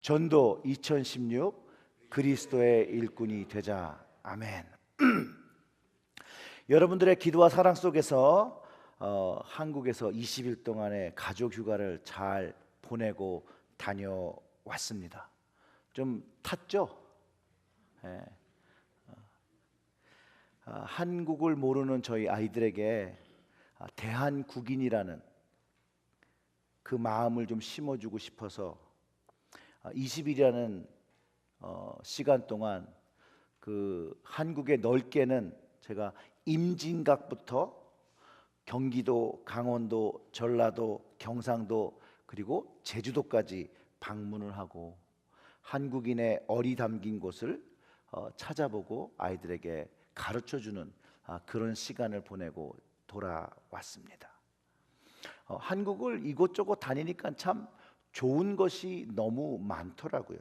전도 2016 그리스도의 일꾼이 되자. 아멘. 여러분들의 기도와 사랑 속에서 한국에서 20일 동안의 가족 휴가를 잘 보내고 다녀왔습니다. 좀 탔죠? 예. 한국을 모르는 저희 아이들에게 대한국인이라는 그 마음을 좀 심어주고 싶어서 20일이라는 시간 동안 그 한국의 넓게는 제가 임진각부터 경기도, 강원도, 전라도, 경상도 그리고 제주도까지 방문을 하고 한국인의 어리 담긴 곳을 찾아보고 아이들에게 가르쳐주는 그런 시간을 보내고 돌아왔습니다. 한국을 이곳저곳 다니니까 참 좋은 것이 너무 많더라고요.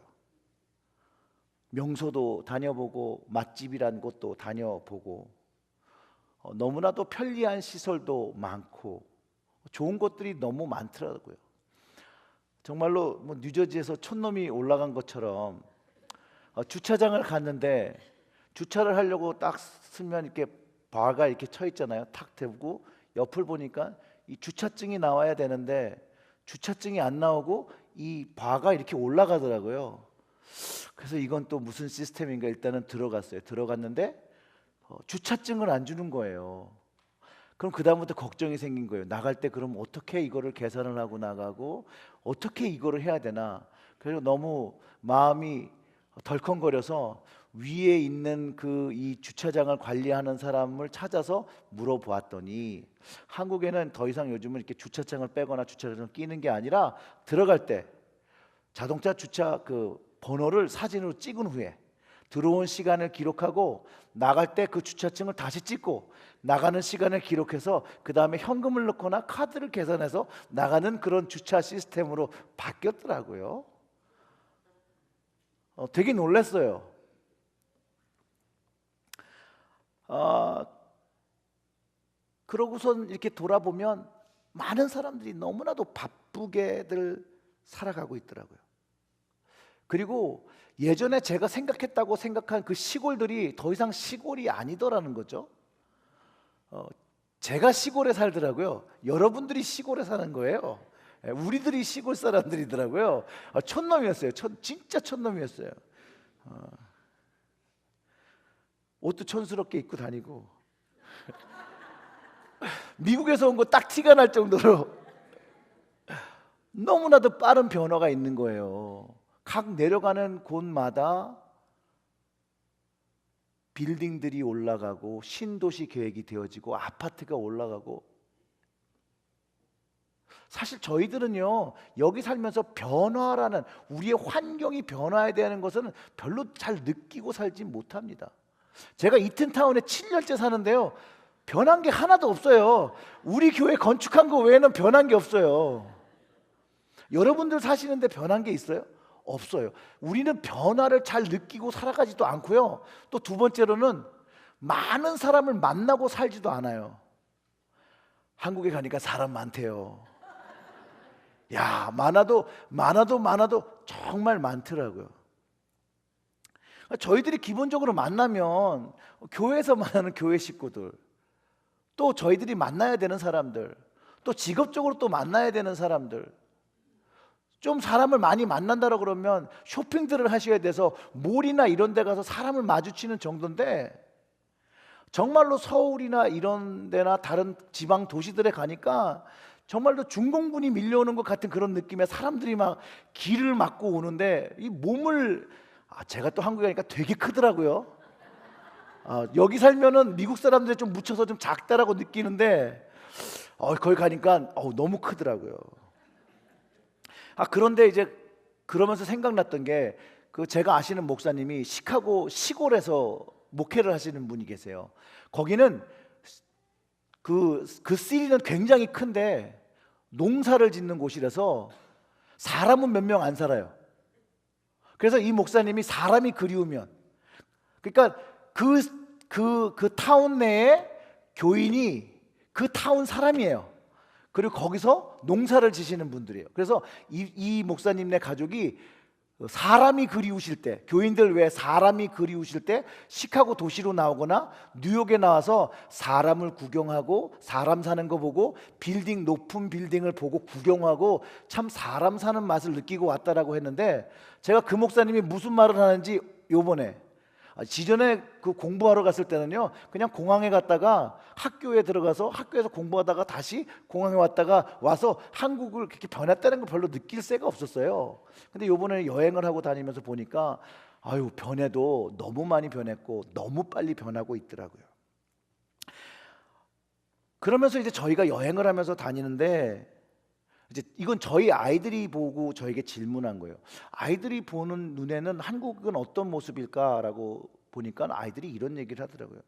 명소도 다녀보고 맛집이란 곳도 다녀보고 너무나도 편리한 시설도 많고 좋은 것들이 너무 많더라고요. 정말로 뉴저지에서 촌놈이 올라간 것처럼 주차장을 갔는데 주차를 하려고 딱 쓰면 이렇게 바가 이렇게 쳐 있잖아요. 탁 대고 옆을 보니까 이 주차증이 나와야 되는데 주차증이 안 나오고 이 바가 이렇게 올라가더라고요. 그래서 이건 또 무슨 시스템인가 일단은 들어갔어요. 들어갔는데 주차증을 안 주는 거예요. 그럼 그 다음부터 걱정이 생긴 거예요. 나갈 때 그럼 어떻게 이거를 계산을 하고 나가고 어떻게 이거를 해야 되나. 그래서 너무 마음이 덜컹거려서 위에 있는 그 이 주차장을 관리하는 사람을 찾아서 물어보았더니 한국에는 더 이상 요즘은 이렇게 주차장을 빼거나 주차장을 끼는 게 아니라 들어갈 때 자동차 주차 그 번호를 사진으로 찍은 후에 들어온 시간을 기록하고 나갈 때 그 주차증을 다시 찍고 나가는 시간을 기록해서 그 다음에 현금을 넣거나 카드를 계산해서 나가는 그런 주차 시스템으로 바뀌었더라고요. 되게 놀랐어요. 그러고선 이렇게 돌아보면 많은 사람들이 너무나도 바쁘게들 살아가고 있더라고요. 그리고 예전에 제가 생각했다고 생각한 그 시골들이 더 이상 시골이 아니더라는 거죠. 제가 시골에 살더라고요. 여러분들이 시골에 사는 거예요. 우리들이 시골 사람들이더라고요. 촌놈이었어요. 진짜 촌놈이었어요. 옷도 촌스럽게 입고 다니고 미국에서 온 거 딱 티가 날 정도로 너무나도 빠른 변화가 있는 거예요. 각 내려가는 곳마다 빌딩들이 올라가고 신도시 계획이 되어지고 아파트가 올라가고 사실 저희들은요 여기 살면서 변화라는 우리의 환경이 변화해야 되는 것은 별로 잘 느끼고 살지 못합니다. 제가 이튼타운에 7년째 사는데요 변한 게 하나도 없어요. 우리 교회 건축한 거 외에는 변한 게 없어요. 여러분들 사시는데 변한 게 있어요? 없어요. 우리는 변화를 잘 느끼고 살아가지도 않고요. 또 두 번째로는 많은 사람을 만나고 살지도 않아요. 한국에 가니까 사람 많대요. 야, 많아도 정말 많더라고요. 저희들이 기본적으로 만나면 교회에서 만나는 교회 식구들, 또 저희들이 만나야 되는 사람들, 또 직업적으로 또 만나야 되는 사람들, 좀 사람을 많이 만난다고 그러면 쇼핑들을 하셔야 돼서 몰이나 이런 데 가서 사람을 마주치는 정도인데 정말로 서울이나 이런 데나 다른 지방 도시들에 가니까 정말로 중공군이 밀려오는 것 같은 그런 느낌의 사람들이 막 길을 막고 오는데 이 몸을 제가 또 한국에 가니까 되게 크더라고요. 여기 살면은 미국 사람들이 좀 묻혀서 좀 작다라고 느끼는데 거기 가니까 너무 크더라고요. 그런데 이제 그러면서 생각났던 게 그 제가 아시는 목사님이 시카고 시골에서 목회를 하시는 분이 계세요. 거기는 그 시리는 굉장히 큰데 농사를 짓는 곳이라서 사람은 몇 명 안 살아요. 그래서 이 목사님이 사람이 그리우면 그러니까 그 타운 내에 교인이 그 타운 사람이에요. 그리고 거기서 농사를 지시는 분들이에요. 그래서 이 목사님네 가족이 사람이 그리우실 때, 교인들 외에 사람이 그리우실 때 시카고 도시로 나오거나 뉴욕에 나와서 사람을 구경하고 사람 사는 거 보고 높은 빌딩을 보고 구경하고 참 사람 사는 맛을 느끼고 왔다라고 했는데, 제가 그 목사님이 무슨 말을 하는지 요번에 지전에 그 공부하러 갔을 때는요, 그냥 공항에 갔다가 학교에 들어가서 학교에서 공부하다가 다시 공항에 왔다가 와서 한국을 그렇게 변했다는 걸 별로 느낄 새가 없었어요. 근데 요번에 여행을 하고 다니면서 보니까 아유, 변해도 너무 많이 변했고 너무 빨리 변하고 있더라고요. 그러면서 이제 저희가 여행을 하면서 다니는데, 이제 이건 저희 아이들이 보고 저에게 질문한 거예요. 아이들이 보는 눈에는 한국은 어떤 모습일까라고 보니까 아이들이 이런 얘기를 하더라고요.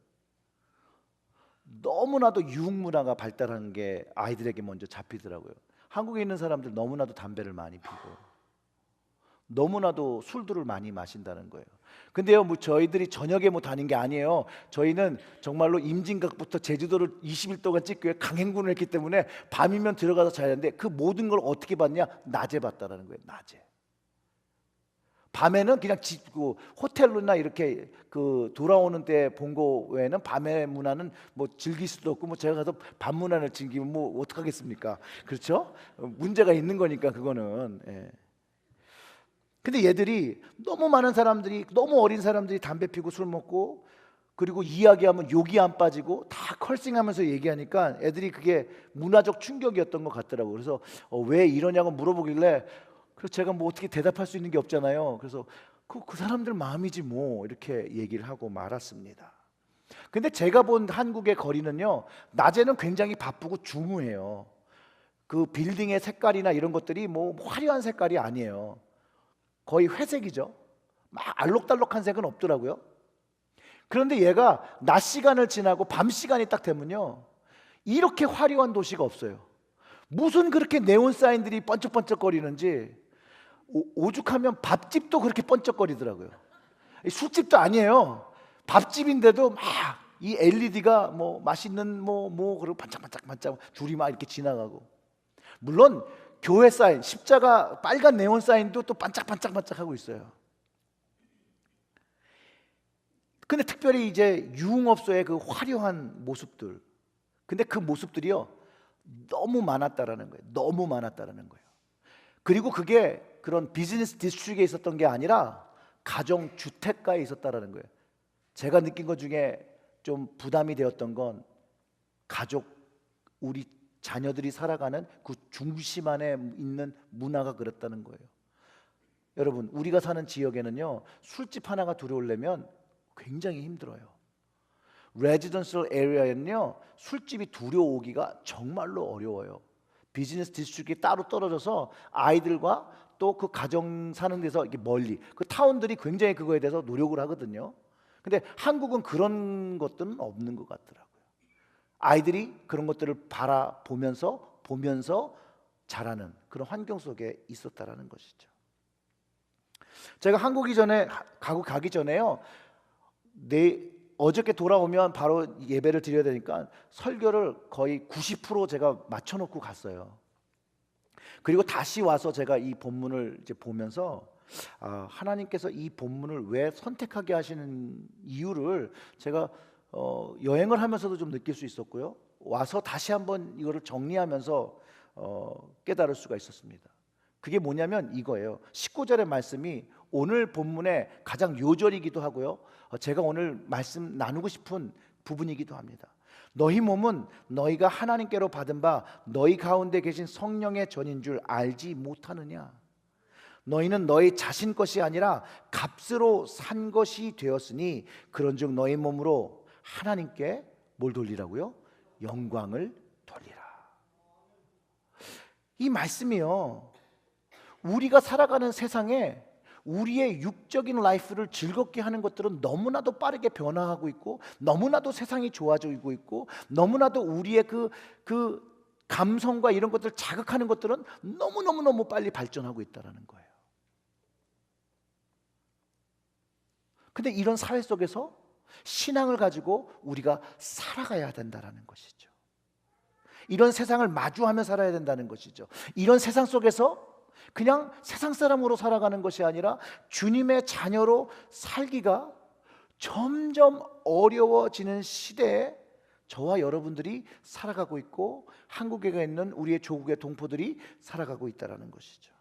너무나도 유흥 문화가 발달한 게 아이들에게 먼저 잡히더라고요. 한국에 있는 사람들 너무나도 담배를 많이 피고 너무나도 술들을 많이 마신다는 거예요. 근데요, 뭐 저희들이 저녁에 뭐 다닌 게 아니에요. 저희는 정말로 임진각부터 제주도를 20일 동안 찍고 강행군을 했기 때문에 밤이면 들어가서 자야 하는데, 그 모든 걸 어떻게 봤냐? 낮에 봤다라는 거예요. 낮에. 밤에는 그냥 호텔로나 이렇게 그 돌아오는 때 본 거 외에는 밤의 문화는 뭐 즐길 수도 없고, 뭐 제가 가서 밤 문화를 즐기면 뭐 어떡하겠습니까? 그렇죠? 문제가 있는 거니까 그거는. 예. 근데 얘들이 너무 많은 사람들이, 너무 어린 사람들이 담배 피고 술 먹고, 그리고 이야기하면 욕이 안 빠지고 다 컬싱하면서 얘기하니까 애들이 그게 문화적 충격이었던 것 같더라고요. 그래서 왜 이러냐고 물어보길래, 그래서 제가 뭐 어떻게 대답할 수 있는 게 없잖아요. 그래서 그 사람들 마음이지 뭐, 이렇게 얘기를 하고 말았습니다. 근데 제가 본 한국의 거리는요, 낮에는 굉장히 바쁘고 중후해요. 그 빌딩의 색깔이나 이런 것들이 뭐 화려한 색깔이 아니에요. 거의 회색이죠. 막 알록달록한 색은 없더라고요. 그런데 얘가 낮 시간을 지나고 밤 시간이 딱 되면요, 이렇게 화려한 도시가 없어요. 무슨 그렇게 네온 사인들이 번쩍번쩍거리는지, 오죽하면 밥집도 그렇게 번쩍거리더라고요. 술집도 아니에요. 밥집인데도 막 이 LED가 뭐 맛있는 그리고 반짝반짝 줄이 막 이렇게 지나가고, 물론 교회 사인, 십자가 빨간 네온 사인도 또 반짝반짝하고 있어요. 근데 특별히 이제 유흥업소의 그 화려한 모습들, 근데 그 모습들이요, 너무 많았다라는 거예요. 너무 많았다라는 거예요. 그리고 그게 그런 비즈니스 디스트릭에 있었던 게 아니라 가정 주택가에 있었다라는 거예요. 제가 느낀 것 중에 좀 부담이 되었던 건, 가족, 우리 자녀들이 살아가는 그 중심 안에 있는 문화가 그렇다는 거예요. 여러분, 우리가 사는 지역에는요, 술집 하나가 들어오려면 굉장히 힘들어요. 레지던셜 에리아에는요, 술집이 들어오기가 정말로 어려워요. 비즈니스 디스트릭이 따로 떨어져서 아이들과 또 그 가정 사는 데서 이렇게 멀리, 그 타운들이 굉장히 그거에 대해서 노력을 하거든요. 근데 한국은 그런 것들은 없는 것 같더라고요. 아이들이 그런 것들을 보면서 자라는 그런 환경 속에 있었다라는 것이죠. 제가 가기 전에요, 어저께 돌아오면 바로 예배를 드려야 되니까 설교를 거의 90% 제가 맞춰놓고 갔어요. 그리고 다시 와서 제가 이 본문을 이제 보면서, 하나님께서 이 본문을 왜 선택하게 하시는 이유를 제가 여행을 하면서도 좀 느낄 수 있었고요, 와서 다시 한번 이거를 정리하면서 깨달을 수가 있었습니다. 그게 뭐냐면 이거예요. 19절의 말씀이 오늘 본문의 가장 요절이기도 하고요, 제가 오늘 말씀 나누고 싶은 부분이기도 합니다. 너희 몸은 너희가 하나님께로 받은 바 너희 가운데 계신 성령의 전인 줄 알지 못하느냐. 너희는 너희 자신 것이 아니라 값으로 산 것이 되었으니 그런즉 너희 몸으로 하나님께 뭘 돌리라고요? 영광을 돌리라. 이 말씀이요, 우리가 살아가는 세상에 우리의 육적인 라이프를 즐겁게 하는 것들은 너무나도 빠르게 변화하고 있고, 너무나도 세상이 좋아지고 있고, 너무나도 우리의 그 감성과 이런 것들을 자극하는 것들은 너무 빨리 발전하고 있다는 거예요. 근데 이런 사회 속에서 신앙을 가지고 우리가 살아가야 된다는 것이죠. 이런 세상을 마주하며 살아야 된다는 것이죠. 이런 세상 속에서 그냥 세상 사람으로 살아가는 것이 아니라 주님의 자녀로 살기가 점점 어려워지는 시대에 저와 여러분들이 살아가고 있고 한국에 있는 우리의 조국의 동포들이 살아가고 있다는 것이죠.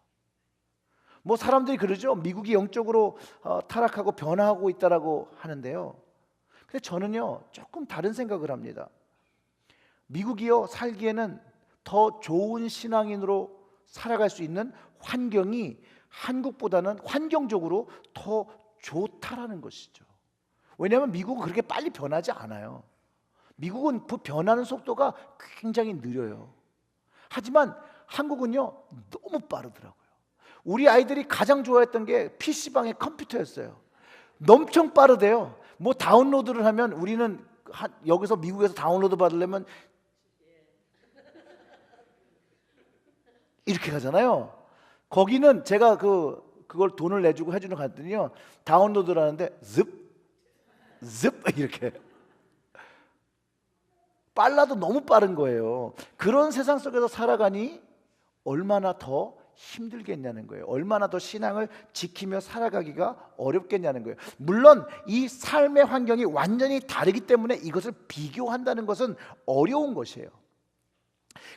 뭐 사람들이 그러죠. 미국이 영적으로 타락하고 변화하고 있다라고 하는데요. 근데 저는요 조금 다른 생각을 합니다. 미국이요 살기에는 더 좋은 신앙인으로 살아갈 수 있는 환경이 한국보다는 환경적으로 더 좋다라는 것이죠. 왜냐하면 미국은 그렇게 빨리 변하지 않아요. 미국은 그 변하는 속도가 굉장히 느려요. 하지만 한국은요 너무 빠르더라고요. 우리 아이들이 가장 좋아했던 게 PC방의 컴퓨터였어요. 엄청 빠르대요. 뭐 다운로드를 하면 우리는 여기서 미국에서 다운로드 받으려면 이렇게 가잖아요. 거기는 제가 그걸 돈을 내주고 해주는 갔더니요 다운로드를 하는데 즙 이렇게 빨라도 너무 빠른 거예요. 그런 세상 속에서 살아가니 얼마나 더 힘들겠냐는 거예요. 얼마나 더 신앙을 지키며 살아가기가 어렵겠냐는 거예요. 물론 이 삶의 환경이 완전히 다르기 때문에 이것을 비교한다는 것은 어려운 것이에요.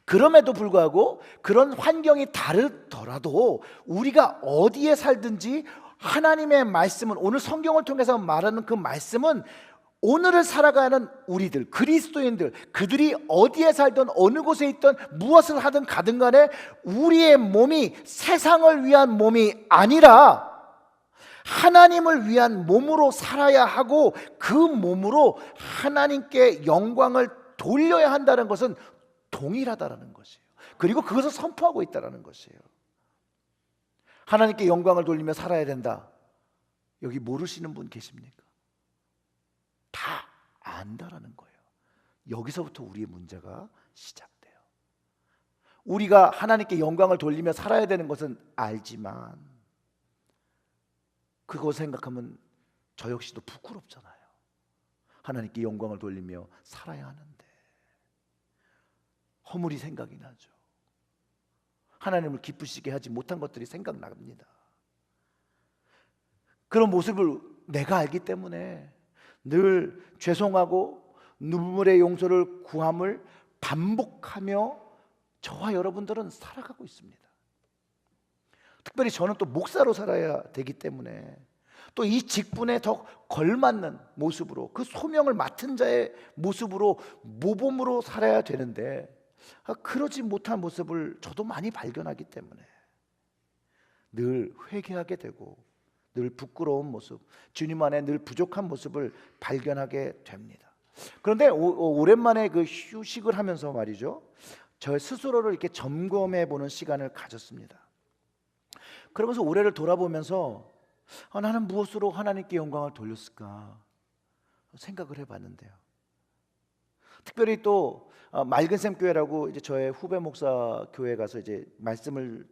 그럼에도 불구하고 그런 환경이 다르더라도 우리가 어디에 살든지 하나님의 말씀은, 오늘 성경을 통해서 말하는 그 말씀은 오늘을 살아가는 우리들, 그리스도인들, 그들이 어디에 살든 어느 곳에 있든 무엇을 하든 가든 간에 우리의 몸이 세상을 위한 몸이 아니라 하나님을 위한 몸으로 살아야 하고 그 몸으로 하나님께 영광을 돌려야 한다는 것은 동일하다라는 것이에요. 그리고 그것을 선포하고 있다라는 것이에요. 하나님께 영광을 돌리며 살아야 된다. 여기 모르시는 분 계십니까? 다 안다라는 거예요. 여기서부터 우리의 문제가 시작돼요. 우리가 하나님께 영광을 돌리며 살아야 되는 것은 알지만 그거 생각하면 저 역시도 부끄럽잖아요. 하나님께 영광을 돌리며 살아야 하는데 허물이 생각이 나죠. 하나님을 기쁘시게 하지 못한 것들이 생각납니다. 그런 모습을 내가 알기 때문에 늘 죄송하고 눈물의 용서를 구함을 반복하며 저와 여러분들은 살아가고 있습니다. 특별히 저는 또 목사로 살아야 되기 때문에 또 이 직분에 더 걸맞는 모습으로, 그 소명을 맡은 자의 모습으로 모범으로 살아야 되는데 그러지 못한 모습을 저도 많이 발견하기 때문에 늘 회개하게 되고 늘 부끄러운 모습, 주님 안에 늘 부족한 모습을 발견하게 됩니다. 그런데 오랜만에 그 휴식을 하면서 말이죠, 저 스스로를 이렇게 점검해 보는 시간을 가졌습니다. 그러면서 올해를 돌아보면서 나는 무엇으로 하나님께 영광을 돌렸을까 생각을 해봤는데요. 특별히 또 맑은샘 교회라고 이제 저의 후배 목사 교회에 가서 이제 말씀을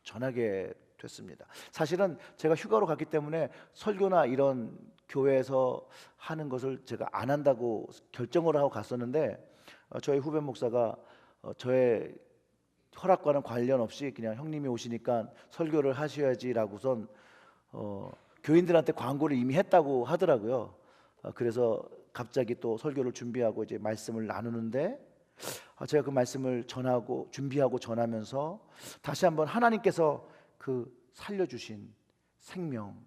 전하게 됐습니다. 사실은 제가 휴가로 갔기 때문에 설교나 이런 교회에서 하는 것을 제가 안 한다고 결정을 하고 갔었는데 저희 후배 목사가 저의 허락과는 관련 없이 그냥 형님이 오시니까 설교를 하셔야지라고선 교인들한테 광고를 이미 했다고 하더라고요. 그래서 갑자기 또 설교를 준비하고 이제 말씀을 나누는데 제가 그 말씀을 전하고 준비하고 전하면서 다시 한번 하나님께서 그 살려주신 생명,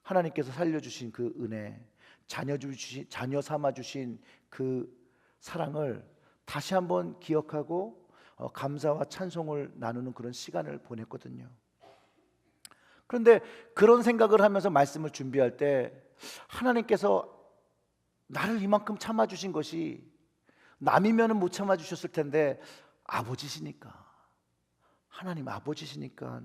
하나님께서 살려주신 그 은혜, 자녀 삼아주신 그 사랑을 다시 한번 기억하고 감사와 찬송을 나누는 그런 시간을 보냈거든요. 그런데 그런 생각을 하면서 말씀을 준비할 때 하나님께서 나를 이만큼 참아주신 것이 남이면은 못 참아주셨을 텐데 아버지시니까, 하나님 아버지시니까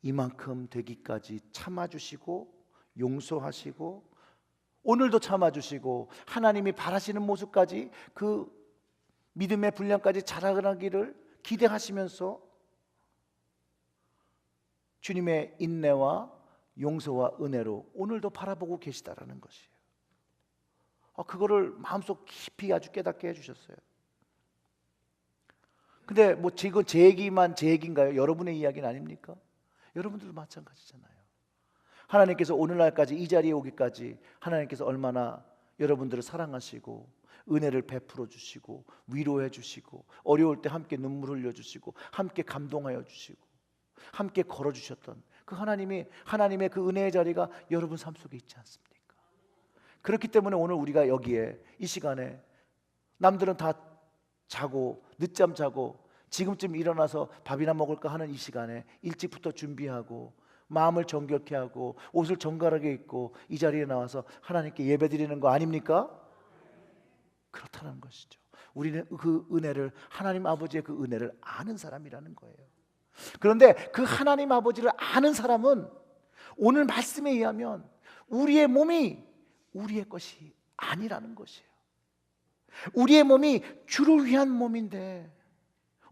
이만큼 되기까지 참아주시고 용서하시고 오늘도 참아주시고 하나님이 바라시는 모습까지, 그 믿음의 분량까지 자라나기를 기대하시면서 주님의 인내와 용서와 은혜로 오늘도 바라보고 계시다라는 것이에요. 그거를 마음속 깊이 아주 깨닫게 해주셨어요. 근데 뭐 지금 제 얘기인가요? 여러분의 이야기는 아닙니까? 여러분들도 마찬가지잖아요. 하나님께서 오늘날까지 이 자리에 오기까지 하나님께서 얼마나 여러분들을 사랑하시고 은혜를 베풀어 주시고 위로해 주시고 어려울 때 함께 눈물 흘려 주시고 함께 감동하여 주시고 함께 걸어 주셨던 그 하나님의 그 은혜의 자리가 여러분 삶 속에 있지 않습니까? 그렇기 때문에 오늘 우리가 여기에 이 시간에 남들은 다 자고 늦잠 자고 지금쯤 일어나서 밥이나 먹을까 하는 이 시간에 일찍부터 준비하고 마음을 정결케 하고 옷을 정갈하게 입고 이 자리에 나와서 하나님께 예배드리는 거 아닙니까? 그렇다는 것이죠. 우리는 그 은혜를, 하나님 아버지의 그 은혜를 아는 사람이라는 거예요. 그런데 그 하나님 아버지를 아는 사람은 오늘 말씀에 의하면 우리의 몸이 우리의 것이 아니라는 것이에요. 우리의 몸이 주를 위한 몸인데,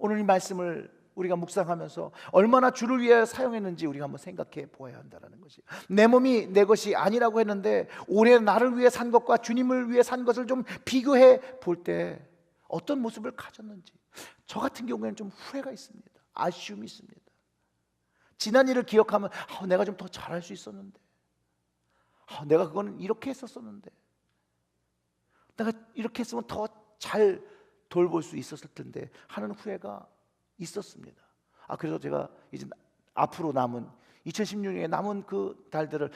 오늘 이 말씀을 우리가 묵상하면서 얼마나 주를 위해 사용했는지 우리가 한번 생각해 보아야 한다는 것이, 내 몸이 내 것이 아니라고 했는데 올해 나를 위해 산 것과 주님을 위해 산 것을 좀 비교해 볼 때 어떤 모습을 가졌는지, 저 같은 경우에는 좀 후회가 있습니다. 아쉬움이 있습니다. 지난 일을 기억하면 내가 좀 더 잘할 수 있었는데, 내가 그거는 이렇게 했었었는데, 내가 이렇게 했으면 더 잘 돌볼 수 있었을 텐데 하는 후회가 있었습니다. 그래서 제가 이제 앞으로 남은 2016년에 남은 그 달들을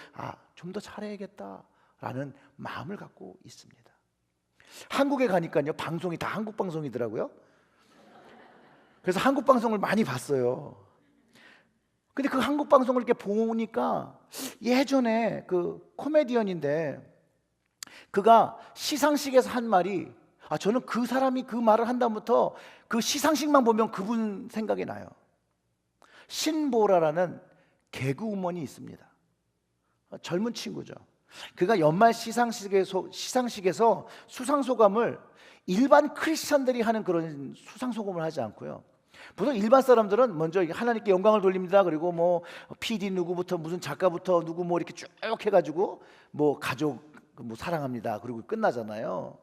좀 더 잘해야겠다라는 마음을 갖고 있습니다. 한국에 가니까요, 방송이 다 한국 방송이더라고요. 그래서 한국 방송을 많이 봤어요. 근데 그 한국 방송을 이렇게 보니까 예전에 그 코미디언인데 그가 시상식에서 한 말이, 저는 그 사람이 그 말을 한 다음부터 그 시상식만 보면 그분 생각이 나요. 신보라라는 개그우먼이 있습니다. 젊은 친구죠. 그가 연말 시상식에서 수상소감을 일반 크리스천들이 하는 그런 수상소감을 하지 않고요, 보통 일반 사람들은 먼저 하나님께 영광을 돌립니다. 그리고 뭐 PD 누구부터 무슨 작가부터 누구 뭐 이렇게 쭉 해가지고 뭐 가족 뭐 사랑합니다. 그리고 끝나잖아요.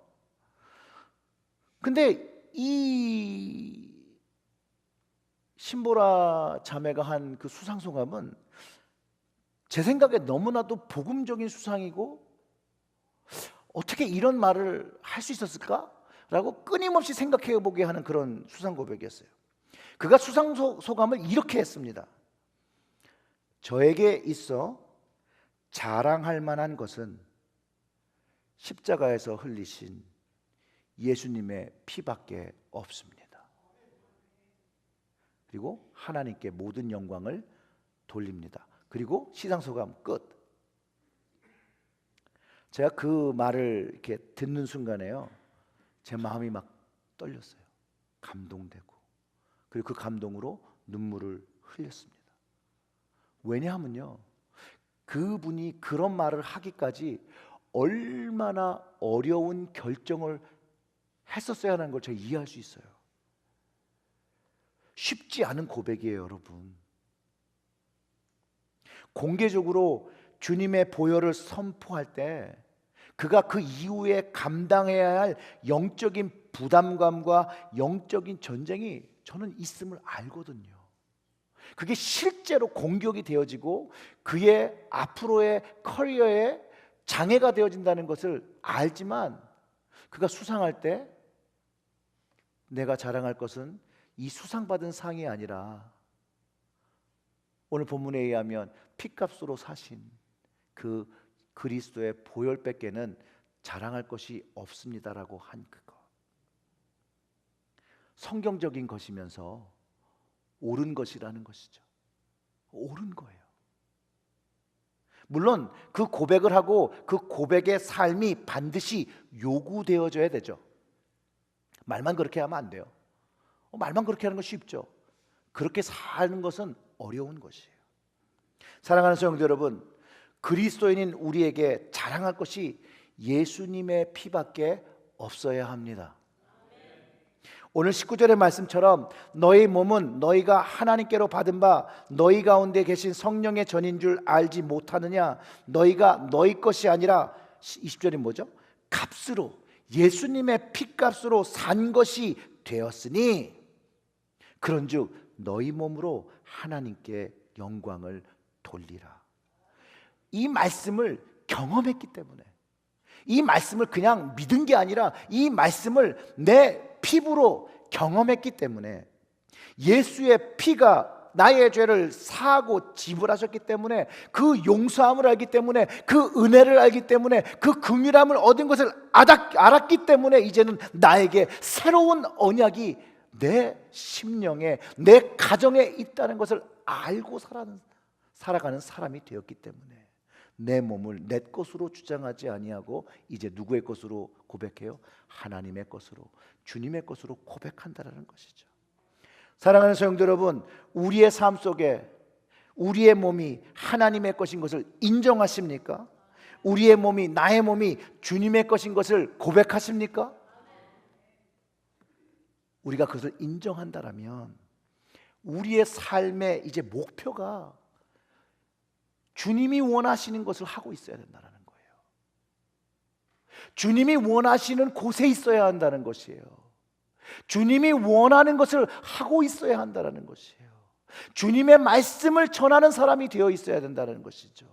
근데 이 신보라 자매가 한 그 수상소감은 제 생각에 너무나도 복음적인 수상이고, 어떻게 이런 말을 할 수 있었을까? 라고 끊임없이 생각해 보게 하는 그런 수상 고백이었어요. 그가 수상소감을 이렇게 했습니다. 저에게 있어 자랑할 만한 것은 십자가에서 흘리신 예수님의 피밖에 없습니다. 그리고 하나님께 모든 영광을 돌립니다. 그리고 시상소감 끝. 제가 그 말을 이렇게 듣는 순간에요, 제 마음이 막 떨렸어요. 감동되고, 그리고 그 감동으로 눈물을 흘렸습니다. 왜냐하면요, 그분이 그런 말을 하기까지 얼마나 어려운 결정을 했었어야 하는 걸 제가 이해할 수 있어요. 쉽지 않은 고백이에요, 여러분. 공개적으로 주님의 보혈을 선포할 때 그가 그 이후에 감당해야 할 영적인 부담감과 영적인 전쟁이 저는 있음을 알거든요. 그게 실제로 공격이 되어지고 그의 앞으로의 커리어에 장애가 되어진다는 것을 알지만, 그가 수상할 때 내가 자랑할 것은 이 수상받은 상이 아니라 오늘 본문에 의하면 피값으로 사신 그 그리스도의 보혈밖에는 자랑할 것이 없습니다라고 한 그거, 성경적인 것이면서 옳은 것이라는 것이죠. 옳은 거예요. 물론 그 고백을 하고 그 고백의 삶이 반드시 요구되어져야 되죠. 말만 그렇게 하면 안 돼요. 말만 그렇게 하는 건 쉽죠. 그렇게 사는 것은 어려운 것이에요. 사랑하는 성도 여러분, 그리스도인인 우리에게 자랑할 것이 예수님의 피밖에 없어야 합니다. 오늘 19절의 말씀처럼 너희 몸은 너희가 하나님께로 받은 바 너희 가운데 계신 성령의 전인 줄 알지 못하느냐? 너희가 너희 것이 아니라, 20절이 뭐죠? 값으로, 예수님의 피값으로 산 것이 되었으니 그런즉 너희 몸으로 하나님께 영광을 돌리라. 이 말씀을 경험했기 때문에, 이 말씀을 그냥 믿은 게 아니라 이 말씀을 내 피부로 경험했기 때문에, 예수의 피가 나의 죄를 사하고 지불하셨기 때문에, 그 용서함을 알기 때문에, 그 은혜를 알기 때문에, 그 긍휼함을 얻은 것을 알았기 때문에 이제는 나에게 새로운 언약이 내 심령에, 내 가정에 있다는 것을 알고 살아가는 사람이 되었기 때문에, 내 몸을 내 것으로 주장하지 아니하고 이제 누구의 것으로 고백해요? 하나님의 것으로, 주님의 것으로 고백한다라는 것이죠. 사랑하는 성도 여러분, 우리의 삶 속에 우리의 몸이 하나님의 것인 것을 인정하십니까? 우리의 몸이, 나의 몸이 주님의 것인 것을 고백하십니까? 우리가 그것을 인정한다라면 우리의 삶의 이제 목표가 주님이 원하시는 것을 하고 있어야 된다는 거예요. 주님이 원하시는 곳에 있어야 한다는 것이에요. 주님이 원하는 것을 하고 있어야 한다는 것이에요. 주님의 말씀을 전하는 사람이 되어 있어야 된다는 것이죠.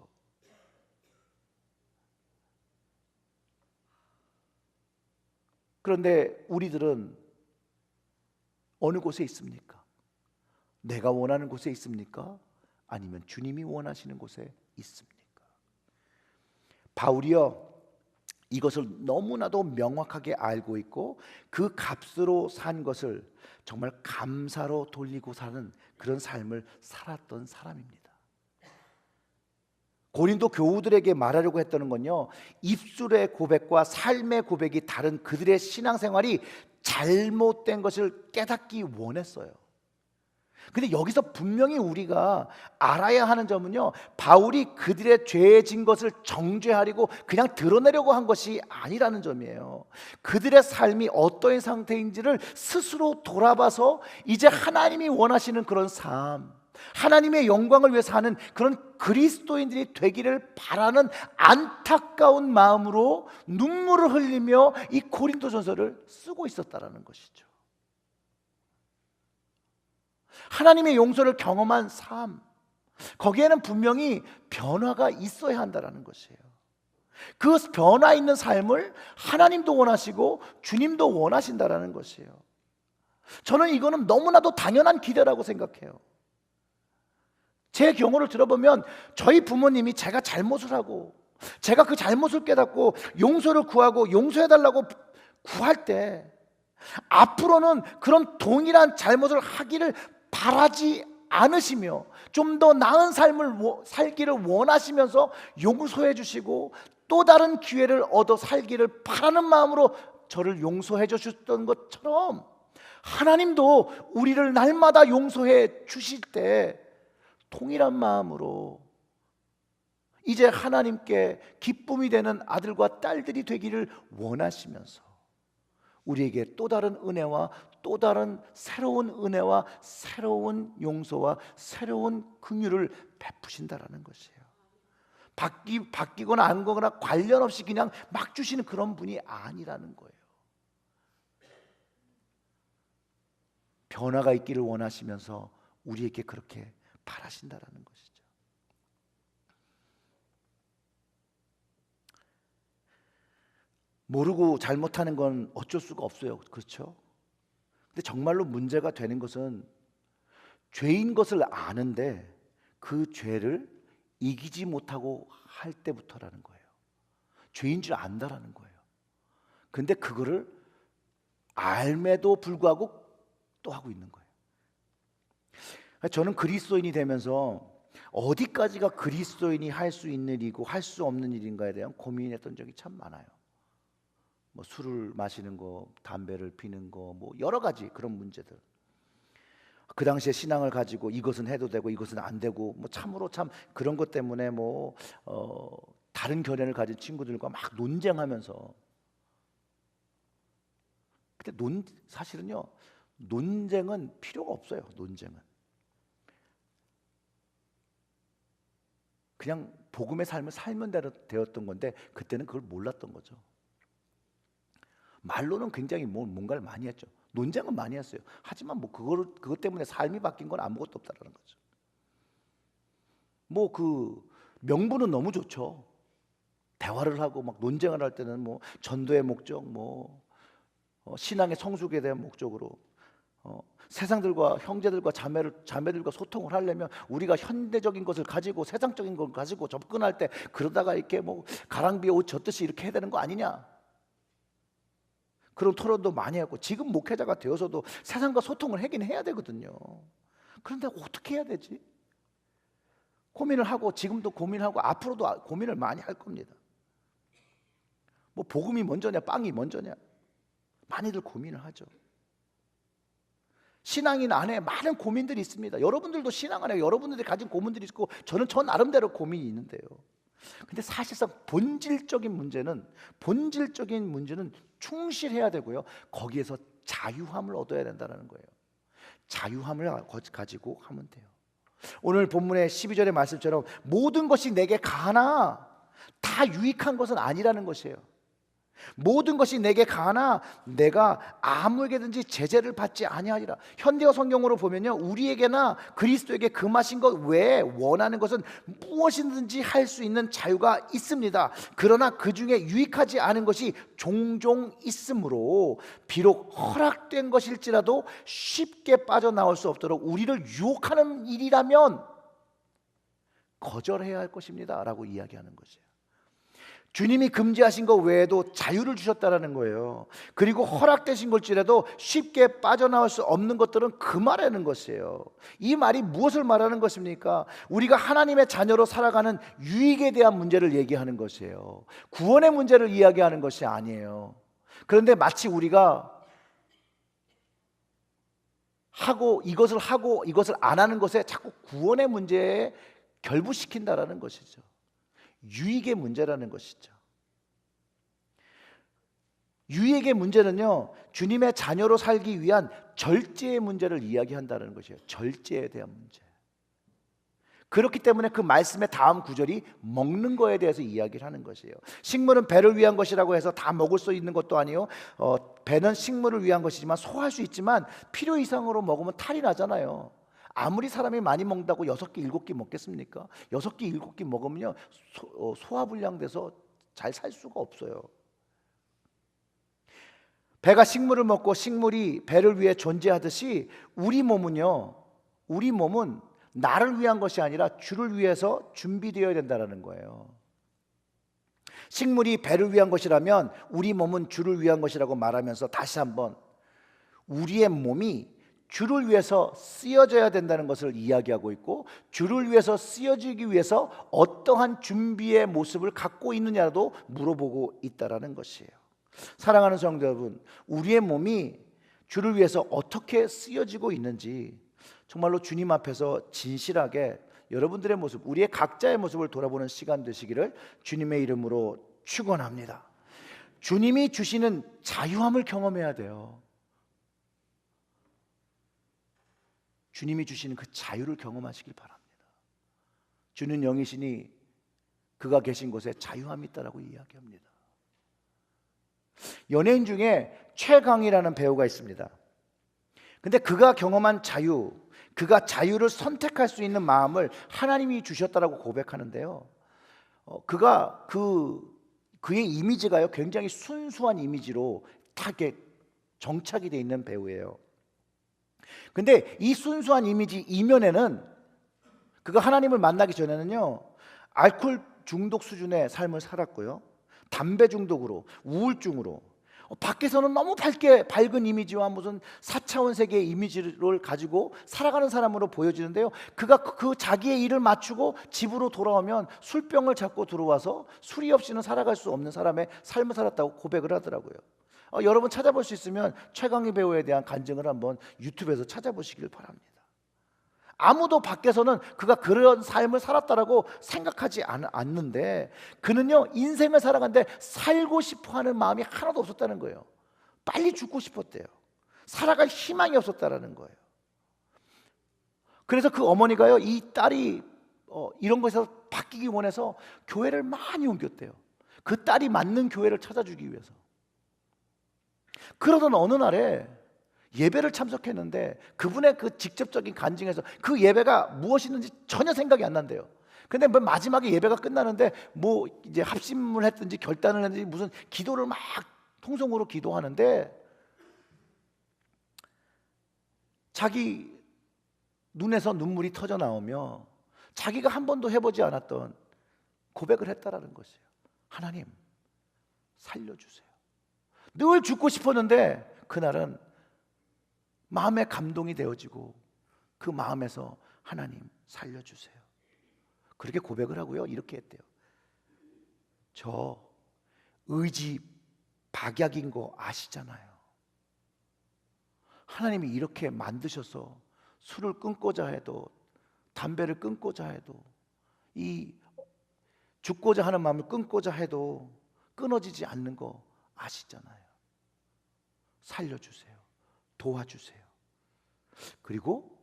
그런데 우리들은 어느 곳에 있습니까? 내가 원하는 곳에 있습니까? 아니면 주님이 원하시는 곳에 있습니까? 바울이요, 이것을 너무나도 명확하게 알고 있고 그 값으로 산 것을 정말 감사로 돌리고 사는 그런 삶을 살았던 사람입니다. 고린도 교우들에게 말하려고 했던 건요, 입술의 고백과 삶의 고백이 다른 그들의 신앙생활이 잘못된 것을 깨닫기 원했어요. 근데 여기서 분명히 우리가 알아야 하는 점은요, 바울이 그들의 죄에 진 것을 정죄하려고 그냥 드러내려고 한 것이 아니라는 점이에요. 그들의 삶이 어떠한 상태인지를 스스로 돌아봐서 이제 하나님이 원하시는 그런 삶, 하나님의 영광을 위해 사는 그런 그리스도인들이 되기를 바라는 안타까운 마음으로 눈물을 흘리며 이 고린도전서를 쓰고 있었다라는 것이죠. 하나님의 용서를 경험한 삶, 거기에는 분명히 변화가 있어야 한다는 것이에요. 그 변화 있는 삶을 하나님도 원하시고 주님도 원하신다는 것이에요. 저는 이거는 너무나도 당연한 기대라고 생각해요. 제 경우를 들어보면 저희 부모님이 제가 잘못을 하고 제가 그 잘못을 깨닫고 용서를 구하고 용서해달라고 구할 때 앞으로는 그런 동일한 잘못을 하기를 바라지 않으시며 좀 더 나은 삶을 살기를 원하시면서 용서해 주시고 또 다른 기회를 얻어 살기를 바라는 마음으로 저를 용서해 주셨던 것처럼 하나님도 우리를 날마다 용서해 주실 때 동일한 마음으로 이제 하나님께 기쁨이 되는 아들과 딸들이 되기를 원하시면서 우리에게 또 다른 은혜와 또 다른 새로운 은혜와 새로운 용서와 새로운 긍휼을 베푸신다라는 것이에요. 바뀌거나 안 거거나 관련 없이 그냥 막 주시는 그런 분이 아니라는 거예요. 변화가 있기를 원하시면서 우리에게 그렇게 바라신다라는 것이죠. 모르고 잘못하는 건 어쩔 수가 없어요. 그렇죠? 근데 정말로 문제가 되는 것은 죄인 것을 아는데 그 죄를 이기지 못하고 할 때부터라는 거예요. 죄인 줄 안다라는 거예요. 근데 그거를 알매도 불구하고 또 하고 있는 거예요. 저는 그리스도인이 되면서 어디까지가 그리스도인이 할 수 있는 일이고 할 수 없는 일인가에 대한 고민했던 적이 참 많아요. 뭐 술을 마시는 거, 담배를 피는 거, 뭐 여러 가지 그런 문제들. 그 당시에 신앙을 가지고 이것은 해도 되고 이것은 안 되고 뭐 참으로 참 그런 것 때문에 뭐 다른 견해를 가진 친구들과 막 논쟁하면서. 근데 사실은요, 논쟁은 필요가 없어요. 논쟁은 그냥 복음의 삶을 살면 되었던 건데 그때는 그걸 몰랐던 거죠. 말로는 굉장히 뭔가를 많이 했죠. 논쟁은 많이 했어요. 하지만 뭐 그것 때문에 삶이 바뀐 건 아무것도 없다는 거죠. 뭐 그 명분은 너무 좋죠. 대화를 하고 막 논쟁을 할 때는 뭐 전도의 목적, 뭐 신앙의 성숙에 대한 목적으로 세상들과 형제들과 자매들과 소통을 하려면 우리가 현대적인 것을 가지고 세상적인 걸 가지고 접근할 때 그러다가 이렇게 뭐 가랑비에 옷 젖듯이 이렇게 해야 되는 거 아니냐, 그런 토론도 많이 하고, 지금 목회자가 되어서도 세상과 소통을 하긴 해야 되거든요. 그런데 어떻게 해야 되지? 고민을 하고, 지금도 고민하고 앞으로도 고민을 많이 할 겁니다. 뭐 복음이 먼저냐 빵이 먼저냐, 많이들 고민을 하죠. 신앙인 안에 많은 고민들이 있습니다. 여러분들도 신앙 안에 여러분들이 가진 고민들이 있고, 저는 저 나름대로 고민이 있는데요. 근데 사실상 본질적인 문제는 충실해야 되고요, 거기에서 자유함을 얻어야 된다는 거예요. 자유함을 가지고 하면 돼요. 오늘 본문의 12절의 말씀처럼 모든 것이 내게 가나 다 유익한 것은 아니라는 것이에요. 모든 것이 내게 가나 내가 아무에게든지 제재를 받지 아니하리라. 현대어 성경으로 보면요, 우리에게나 그리스도에게 금하신 것 외에 원하는 것은 무엇이든지 할 수 있는 자유가 있습니다. 그러나 그 중에 유익하지 않은 것이 종종 있으므로 비록 허락된 것일지라도 쉽게 빠져나올 수 없도록 우리를 유혹하는 일이라면 거절해야 할 것입니다 라고 이야기하는 것이에요. 주님이 금지하신 것 외에도 자유를 주셨다는 거예요. 그리고 허락되신 것일지라도 쉽게 빠져나올 수 없는 것들은 금하라는 것이에요. 이 말이 무엇을 말하는 것입니까? 우리가 하나님의 자녀로 살아가는 유익에 대한 문제를 얘기하는 것이에요. 구원의 문제를 이야기하는 것이 아니에요. 그런데 마치 우리가 하고 이것을 안 하는 것에 자꾸 구원의 문제에 결부시킨다라는 것이죠. 유익의 문제라는 것이죠. 유익의 문제는요, 주님의 자녀로 살기 위한 절제의 문제를 이야기한다는 것이에요. 절제에 대한 문제. 그렇기 때문에 그 말씀의 다음 구절이 먹는 거에 대해서 이야기를 하는 것이에요. 식물은 배를 위한 것이라고 해서 다 먹을 수 있는 것도 아니에요. 배는 식물을 위한 것이지만 소화할 수 있지만 필요 이상으로 먹으면 탈이 나잖아요. 아무리 사람이 많이 먹는다고 6개, 7개 먹겠습니까? 6개, 7개 먹으면요, 소화불량돼서 잘 살 수가 없어요. 배가 식물을 먹고 식물이 배를 위해 존재하듯이 우리 몸은 나를 위한 것이 아니라 주를 위해서 준비되어야 된다는 거예요. 식물이 배를 위한 것이라면 우리 몸은 주를 위한 것이라고 말하면서 다시 한번 우리의 몸이 주를 위해서 쓰여져야 된다는 것을 이야기하고 있고, 주를 위해서 쓰여지기 위해서 어떠한 준비의 모습을 갖고 있느냐도 물어보고 있다는 것이에요. 사랑하는 성도 여러분, 우리의 몸이 주를 위해서 어떻게 쓰여지고 있는지 정말로 주님 앞에서 진실하게 여러분들의 모습, 우리의 각자의 모습을 돌아보는 시간 되시기를 주님의 이름으로 축원합니다. 주님이 주시는 자유함을 경험해야 돼요. 주님이 주시는 그 자유를 경험하시길 바랍니다. 주는 영이시니 그가 계신 곳에 자유함이 있다라고 이야기합니다. 연예인 중에 최강이라는 배우가 있습니다. 근데 그가 경험한 자유, 그가 자유를 선택할 수 있는 마음을 하나님이 주셨다라고 고백하는데요, 그의 이미지가요, 굉장히 순수한 이미지로 다 이렇게 정착이 되어 있는 배우예요. 근데 이 순수한 이미지 이면에는 그가 하나님을 만나기 전에는요, 알코올 중독 수준의 삶을 살았고요, 담배 중독으로, 우울증으로, 밖에서는 너무 밝은 이미지와 무슨 4차원 세계의 이미지를 가지고 살아가는 사람으로 보여지는데요, 그가 그 자기의 일을 마치고 집으로 돌아오면 술병을 잡고 들어와서 술이 없이는 살아갈 수 없는 사람의 삶을 살았다고 고백을 하더라고요. 여러분 찾아볼 수 있으면 최강희 배우에 대한 간증을 한번 유튜브에서 찾아보시길 바랍니다. 아무도 밖에서는 그가 그런 삶을 살았다라고 생각하지 않는데, 그는요, 인생을 살아가는데 살고 싶어하는 마음이 하나도 없었다는 거예요. 빨리 죽고 싶었대요. 살아갈 희망이 없었다라는 거예요. 그래서 그 어머니가요, 이 딸이 이런 것에서 바뀌기 원해서 교회를 많이 옮겼대요. 그 딸이 맞는 교회를 찾아주기 위해서. 그러던 어느 날에 예배를 참석했는데 그분의 그 직접적인 간증에서 그 예배가 무엇이든지 전혀 생각이 안 난대요. 근데 뭐 마지막에 예배가 끝나는데 뭐 이제 합심을 했든지 결단을 했든지 무슨 기도를 막 통성으로 기도하는데 자기 눈에서 눈물이 터져 나오며 자기가 한 번도 해보지 않았던 고백을 했다라는 것이에요. 하나님 살려주세요. 늘 죽고 싶었는데 그날은 마음의 감동이 되어지고 그 마음에서 하나님 살려주세요. 그렇게 고백을 하고요. 이렇게 했대요. 저 의지 박약인 거 아시잖아요. 하나님이 이렇게 만드셔서 술을 끊고자 해도 담배를 끊고자 해도 이 죽고자 하는 마음을 끊고자 해도 끊어지지 않는 거 아시잖아요. 살려주세요. 도와주세요. 그리고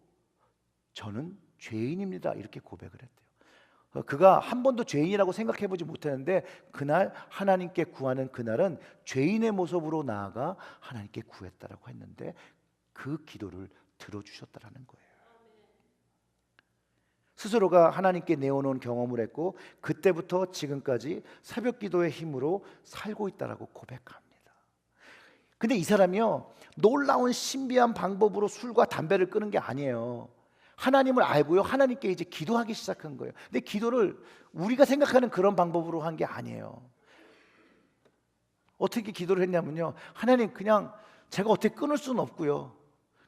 저는 죄인입니다. 이렇게 고백을 했대요. 그가 한 번도 죄인이라고 생각해보지 못했는데 그날 하나님께 구하는 그날은 죄인의 모습으로 나아가 하나님께 구했다라고 했는데 그 기도를 들어주셨다라는 거예요. 스스로가 하나님께 내어놓은 경험을 했고 그때부터 지금까지 새벽 기도의 힘으로 살고 있다라고 고백합니다. 근데 이 사람이요, 놀라운 신비한 방법으로 술과 담배를 끊은 게 아니에요. 하나님을 알고요, 하나님께 이제 기도하기 시작한 거예요. 근데 기도를 우리가 생각하는 그런 방법으로 한 게 아니에요. 어떻게 기도를 했냐면요, 하나님 그냥 제가 어떻게 끊을 수는 없고요,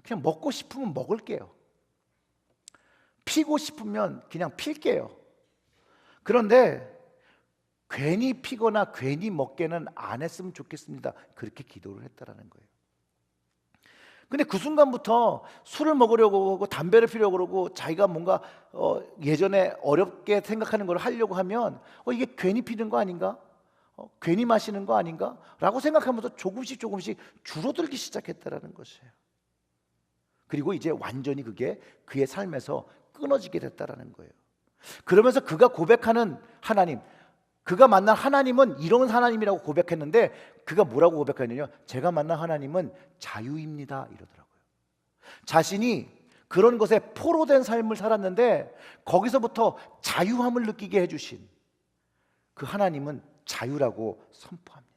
그냥 먹고 싶으면 먹을게요. 피고 싶으면 그냥 필게요. 그런데 괜히 피거나 괜히 먹게는 안 했으면 좋겠습니다. 그렇게 기도를 했다라는 거예요. 근데 그 순간부터 술을 먹으려고 하고 담배를 피려고 그러고 자기가 뭔가 예전에 어렵게 생각하는 걸 하려고 하면 이게 괜히 피는 거 아닌가? 괜히 마시는 거 아닌가? 라고 생각하면서 조금씩 줄어들기 시작했다라는 것이에요. 그리고 이제 완전히 그게 그의 삶에서 끊어지게 됐다라는 거예요. 그러면서 그가 고백하는 하나님, 그가 만난 하나님은 이런 하나님이라고 고백했는데 그가 뭐라고 고백했느냐? 제가 만난 하나님은 자유입니다 이러더라고요. 자신이 그런 것에 포로된 삶을 살았는데 거기서부터 자유함을 느끼게 해주신 그 하나님은 자유라고 선포합니다.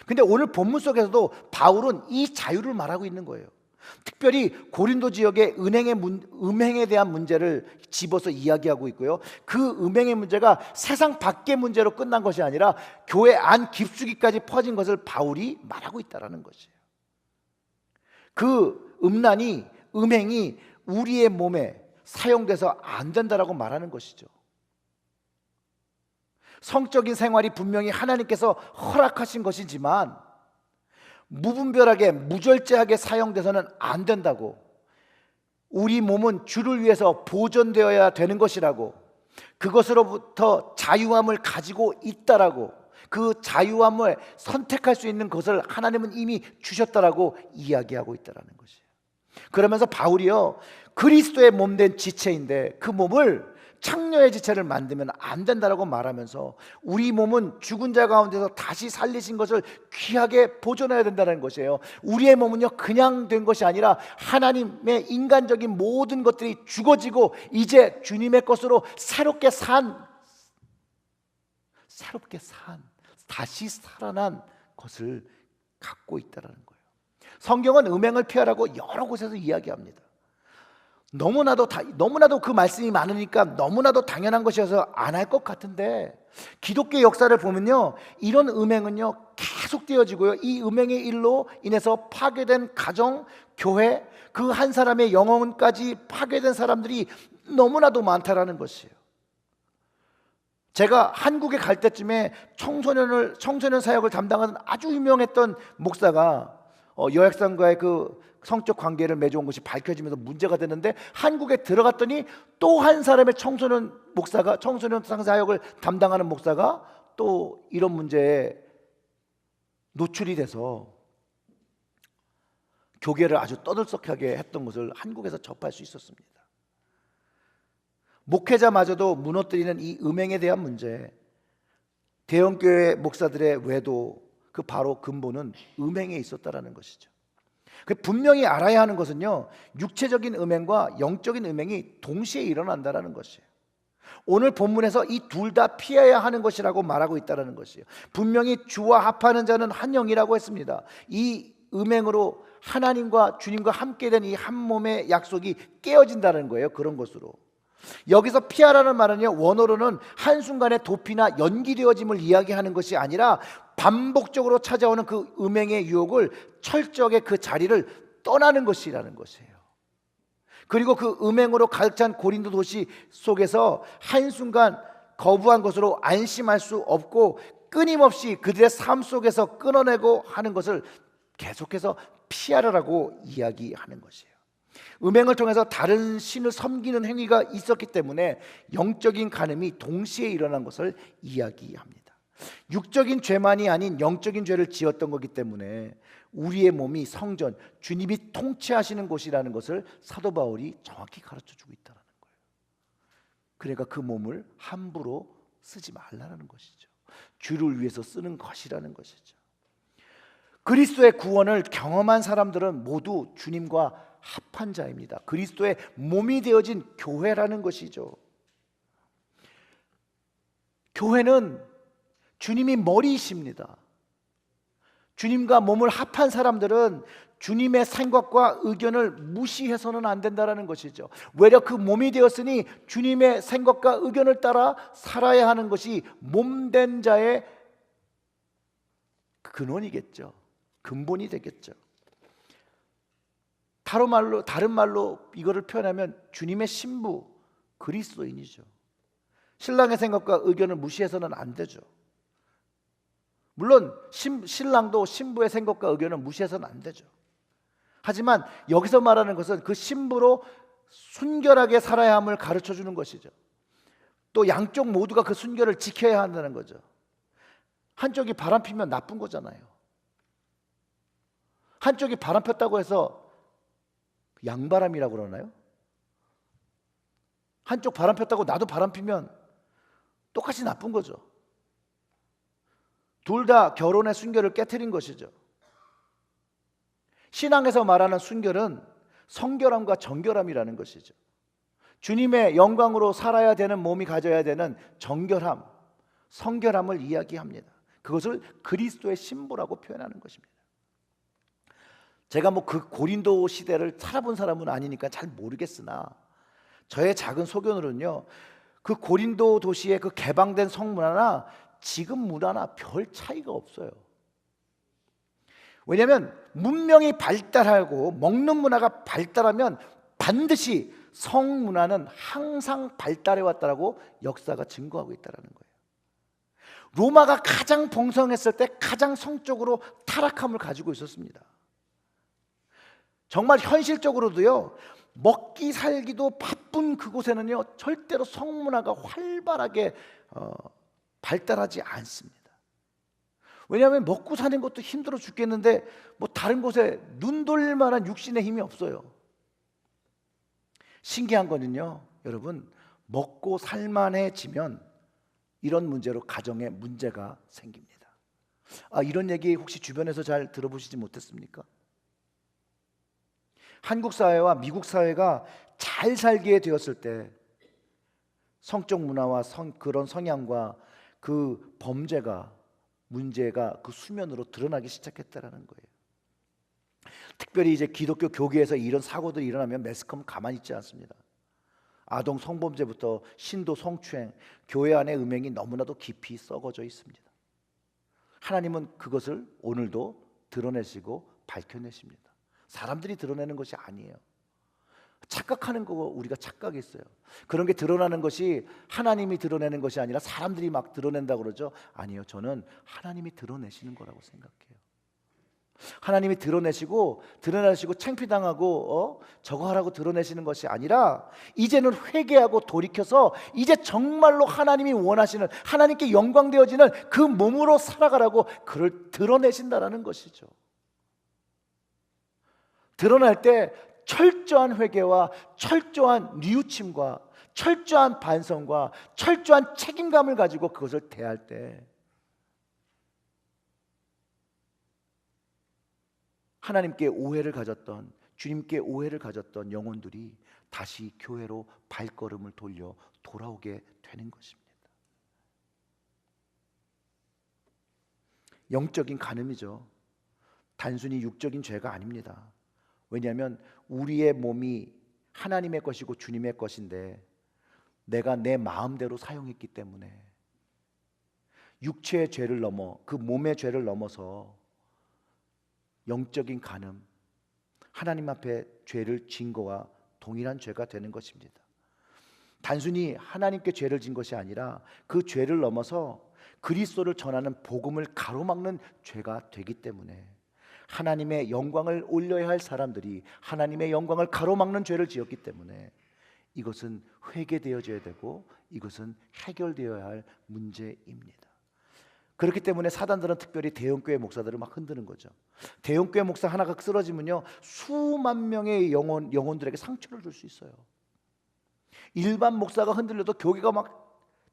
근데 오늘 본문 속에서도 바울은 이 자유를 말하고 있는 거예요. 특별히 고린도 지역의 음행에 대한 문제를 집어서 이야기하고 있고요. 그 음행의 문제가 세상 밖의 문제로 끝난 것이 아니라 교회 안 깊숙이까지 퍼진 것을 바울이 말하고 있다는 것이에요. 그 음행이 우리의 몸에 사용돼서 안 된다라고 말하는 것이죠. 성적인 생활이 분명히 하나님께서 허락하신 것이지만 무분별하게 무절제하게 사용돼서는 안 된다고, 우리 몸은 주를 위해서 보존되어야 되는 것이라고, 그것으로부터 자유함을 가지고 있다라고, 그 자유함을 선택할 수 있는 것을 하나님은 이미 주셨다라고 이야기하고 있다라는 것이에요. 그러면서 바울이요, 그리스도의 몸된 지체인데 그 몸을 창녀의 지체를 만들면 안 된다라고 말하면서 우리 몸은 죽은 자 가운데서 다시 살리신 것을 귀하게 보존해야 된다는 것이에요. 우리의 몸은요 그냥 된 것이 아니라 하나님의 인간적인 모든 것들이 죽어지고 이제 주님의 것으로 새롭게 산 다시 살아난 것을 갖고 있다는 거예요. 성경은 음행을 피하라고 여러 곳에서 이야기합니다. 너무나도 그 말씀이 많으니까 너무나도 당연한 것이어서 안 할 것 같은데 기독교 역사를 보면요, 이런 음행은요 계속 되어지고요, 이 음행의 일로 인해서 파괴된 가정, 교회, 그 한 사람의 영혼까지 파괴된 사람들이 너무나도 많다라는 것이에요. 제가 한국에 갈 때쯤에 청소년 사역을 담당하는 아주 유명했던 목사가 여학생과의 그 성적 관계를 맺어온 것이 밝혀지면서 문제가 됐는데 한국에 들어갔더니 또 한 사람의 청소년 사역을 담당하는 목사가 또 이런 문제에 노출이 돼서 교계를 아주 떠들썩하게 했던 것을 한국에서 접할 수 있었습니다. 목회자마저도 무너뜨리는 이 음행에 대한 문제, 대형교회 목사들의 외도, 그 바로 근본은 음행에 있었다라는 것이죠. 분명히 알아야 하는 것은요, 육체적인 음행과 영적인 음행이 동시에 일어난다는 것이에요. 오늘 본문에서 이 둘 다 피해야 하는 것이라고 말하고 있다는 것이에요. 분명히 주와 합하는 자는 한 영이라고 했습니다. 이 음행으로 하나님과 주님과 함께 된 이 한 몸의 약속이 깨어진다는 거예요. 그런 것으로 여기서 피하라는 말은요, 원어로는 한순간에 도피나 연기되어짐을 이야기하는 것이 아니라 반복적으로 찾아오는 그 음행의 유혹을 철저하게 그 자리를 떠나는 것이라는 것이에요. 그리고 그 음행으로 가득 찬 고린도 도시 속에서 한순간 거부한 것으로 안심할 수 없고 끊임없이 그들의 삶 속에서 끊어내고 하는 것을 계속해서 피하라고 이야기하는 것이에요. 음행을 통해서 다른 신을 섬기는 행위가 있었기 때문에 영적인 간음이 동시에 일어난 것을 이야기합니다. 육적인 죄만이 아닌 영적인 죄를 지었던 거기 때문에 우리의 몸이 성전, 주님이 통치하시는 곳이라는 것을 사도 바울이 정확히 가르쳐주고 있다는 거예요. 그러니까 그 몸을 함부로 쓰지 말라는 것이죠. 주를 위해서 쓰는 것이라는 것이죠. 그리스도의 구원을 경험한 사람들은 모두 주님과 합한 자입니다. 그리스도의 몸이 되어진 교회라는 것이죠. 교회는 주님이 머리이십니다. 주님과 몸을 합한 사람들은 주님의 생각과 의견을 무시해서는 안 된다는 것이죠. 외려 그 몸이 되었으니 주님의 생각과 의견을 따라 살아야 하는 것이 몸된 자의 근원이겠죠. 근본이 되겠죠. 다른 말로 이거를 표현하면 주님의 신부 그리스도인이죠. 신랑의 생각과 의견을 무시해서는 안 되죠. 물론 신랑도 신부의 생각과 의견을 무시해서는 안 되죠. 하지만 여기서 말하는 것은 그 신부로 순결하게 살아야 함을 가르쳐 주는 것이죠. 또 양쪽 모두가 그 순결을 지켜야 한다는 거죠. 한쪽이 바람 피면 나쁜 거잖아요. 한쪽이 바람 폈다고 해서 양바람이라고 그러나요? 한쪽 바람 폈다고 나도 바람 피면 똑같이 나쁜 거죠. 둘 다 결혼의 순결을 깨트린 것이죠. 신앙에서 말하는 순결은 성결함과 정결함이라는 것이죠. 주님의 영광으로 살아야 되는 몸이 가져야 되는 정결함, 성결함을 이야기합니다. 그것을 그리스도의 신부라고 표현하는 것입니다. 제가 뭐 그 고린도 시대를 살아본 사람은 아니니까 잘 모르겠으나 저의 작은 소견으로는요, 그 고린도 도시의 그 개방된 성문화나 지금 문화나 별 차이가 없어요. 왜냐하면 문명이 발달하고 먹는 문화가 발달하면 반드시 성문화는 항상 발달해 왔다라고 역사가 증거하고 있다는 거예요. 로마가 가장 봉성했을 때 가장 성적으로 타락함을 가지고 있었습니다. 정말 현실적으로도요, 먹기 살기도 바쁜 그곳에는요 절대로 성문화가 활발하게 발달하지 않습니다. 왜냐하면 먹고 사는 것도 힘들어 죽겠는데 뭐 다른 곳에 눈 돌릴 만한 육신의 힘이 없어요. 신기한 거는요, 여러분, 먹고 살만해지면 이런 문제로 가정에 문제가 생깁니다. 이런 얘기 혹시 주변에서 잘 들어보시지 못했습니까? 한국 사회와 미국 사회가 잘 살게 되었을 때 성적 문화와 그런 성향과 그 범죄가 문제가 그 수면으로 드러나기 시작했다라는 거예요. 특별히 이제 기독교 교계에서 이런 사고들이 일어나면 매스컴은 가만히 있지 않습니다. 아동 성범죄부터 신도 성추행, 교회 안의 음행이 너무나도 깊이 썩어져 있습니다. 하나님은 그것을 오늘도 드러내시고 밝혀내십니다. 사람들이 드러내는 것이 아니에요. 착각하는 거 우리가 착각했어요. 그런 게 드러나는 것이 하나님이 드러내는 것이 아니라 사람들이 막 드러낸다고 그러죠. 아니요, 저는 하나님이 드러내시는 거라고 생각해요. 하나님이 드러내시고 창피당하고 저거 하라고 드러내시는 것이 아니라 이제는 회개하고 돌이켜서 이제 정말로 하나님이 원하시는, 하나님께 영광되어지는 그 몸으로 살아가라고 그를 드러내신다라는 것이죠. 드러날 때 철저한 회개와 철저한 뉘우침과 철저한 반성과 철저한 책임감을 가지고 그것을 대할 때 하나님께 오해를 가졌던, 주님께 오해를 가졌던 영혼들이 다시 교회로 발걸음을 돌려 돌아오게 되는 것입니다. 영적인 간음이죠. 단순히 육적인 죄가 아닙니다. 왜냐하면 우리의 몸이 하나님의 것이고 주님의 것인데 내가 내 마음대로 사용했기 때문에 육체의 죄를 넘어 그 몸의 죄를 넘어서 영적인 간음, 하나님 앞에 죄를 진 거와 동일한 죄가 되는 것입니다. 단순히 하나님께 죄를 진 것이 아니라 그 죄를 넘어서 그리스도를 전하는 복음을 가로막는 죄가 되기 때문에 하나님의 영광을 올려야 할 사람들이 하나님의 영광을 가로막는 죄를 지었기 때문에 이것은 회개되어져야 되고 이것은 해결되어야 할 문제입니다. 그렇기 때문에 사단들은 특별히 대형교회 목사들을 막 흔드는 거죠. 대형교회 목사 하나가 쓰러지면요 수만 명의 영혼들에게 상처를 줄 수 있어요. 일반 목사가 흔들려도 교회가 막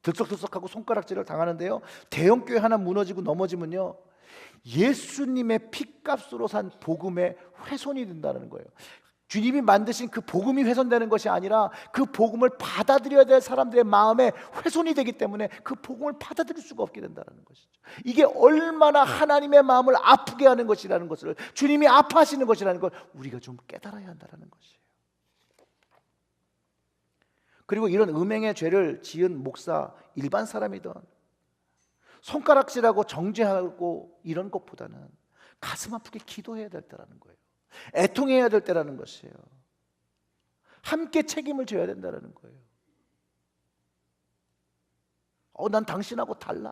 들썩들썩하고 손가락질을 당하는데요, 대형교회 하나 무너지고 넘어지면요 예수님의 피값으로 산 복음의 훼손이 된다는 거예요. 주님이 만드신 그 복음이 훼손되는 것이 아니라 그 복음을 받아들여야 될 사람들의 마음에 훼손이 되기 때문에 그 복음을 받아들일 수가 없게 된다는 것이죠. 이게 얼마나 하나님의 마음을 아프게 하는 것이라는 것을, 주님이 아파하시는 것이라는 걸 우리가 좀 깨달아야 한다는 것이에요. 그리고 이런 음행의 죄를 지은 목사, 일반 사람이든 손가락질하고 정죄하고 이런 것보다는 가슴 아프게 기도해야 될 때라는 거예요. 애통해야 될 때라는 것이에요. 함께 책임을 져야 된다는 거예요. 난 당신하고 달라.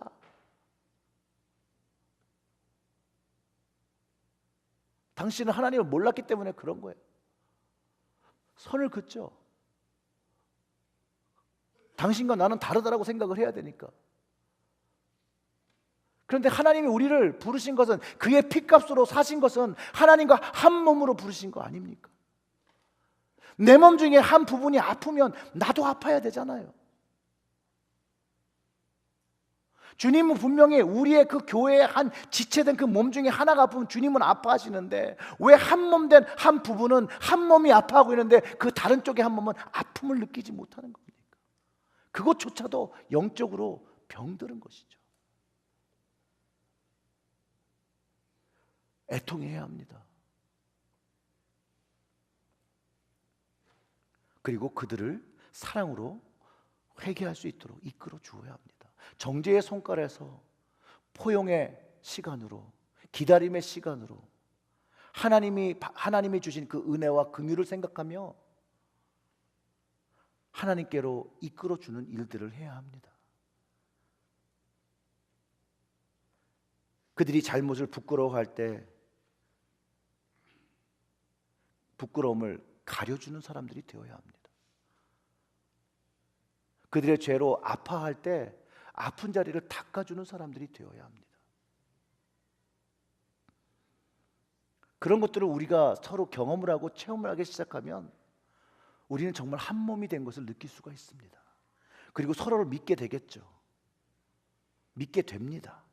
당신은 하나님을 몰랐기 때문에 그런 거예요. 선을 긋죠. 당신과 나는 다르다라고 생각을 해야 되니까. 그런데 하나님이 우리를 부르신 것은, 그의 피값으로 사신 것은 하나님과 한 몸으로 부르신 거 아닙니까? 내 몸 중에 한 부분이 아프면 나도 아파야 되잖아요. 주님은 분명히 우리의 그 교회의 한 지체된 그 몸 중에 하나가 아프면 주님은 아파하시는데 왜 한 몸 된 한 부분은 한 몸이 아파하고 있는데 그 다른 쪽의 한 몸은 아픔을 느끼지 못하는 겁니까? 그것조차도 영적으로 병드는 것이죠. 애통해야 합니다. 그리고 그들을 사랑으로 회개할 수 있도록 이끌어 주어야 합니다. 정죄의 손가락에서 포용의 시간으로, 기다림의 시간으로 하나님이 주신 그 은혜와 긍휼을 생각하며 하나님께로 이끌어 주는 일들을 해야 합니다. 그들이 잘못을 부끄러워할 때 부끄러움을 가려주는 사람들이 되어야 합니다. 그들의 죄로 아파할 때 아픈 자리를 닦아주는 사람들이 되어야 합니다. 그런 것들을 우리가 서로 경험을 하고 체험을 하기 시작하면 우리는 정말 한 몸이 된 것을 느낄 수가 있습니다. 그리고 서로를 믿게 되겠죠. 믿게 됩니다.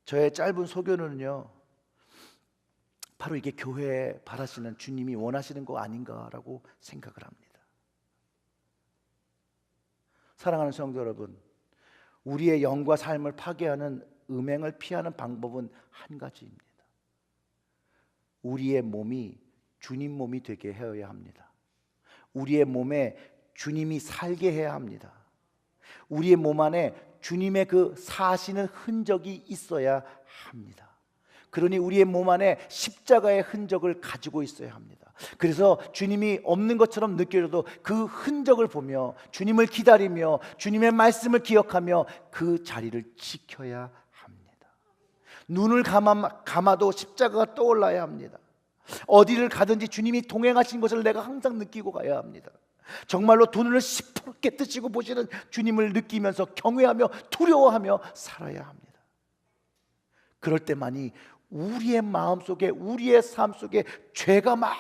저의 짧은 소견은요, 바로 이게 교회에 바라시는, 주님이 원하시는 거 아닌가라고 생각을 합니다. 사랑하는 성도 여러분, 우리의 영과 삶을 파괴하는 음행을 피하는 방법은 한 가지입니다. 우리의 몸이 주님 몸이 되게 해야 합니다. 우리의 몸에 주님이 살게 해야 합니다. 우리의 몸 안에 주님의 그 사시는 흔적이 있어야 합니다. 그러니 우리의 몸 안에 십자가의 흔적을 가지고 있어야 합니다. 그래서 주님이 없는 것처럼 느껴져도 그 흔적을 보며 주님을 기다리며 주님의 말씀을 기억하며 그 자리를 지켜야 합니다. 눈을 감아도 십자가가 떠올라야 합니다. 어디를 가든지 주님이 동행하신 것을 내가 항상 느끼고 가야 합니다. 정말로 두 눈을 시퍼렇게 뜨시고 보시는 주님을 느끼면서 경외하며 두려워하며 살아야 합니다. 그럴 때만이 우리의 마음속에, 우리의 삶 속에 죄가 막